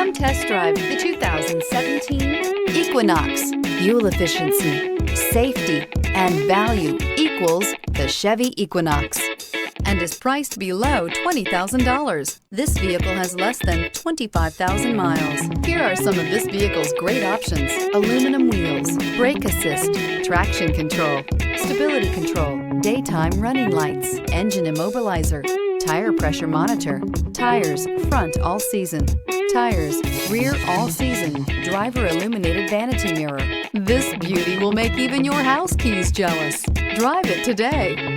Come test drive the 2017 Equinox. Fuel efficiency, safety, and value equals the Chevy Equinox and is priced below $20,000. This vehicle has less than 25,000 miles. Here are some of this vehicle's great options: aluminum wheels, brake assist, traction control, stability control, daytime running lights, engine immobilizer, tire pressure monitor, tires front all season, tires rear all season, driver illuminated vanity mirror. This beauty will make even your house keys jealous. Drive it today.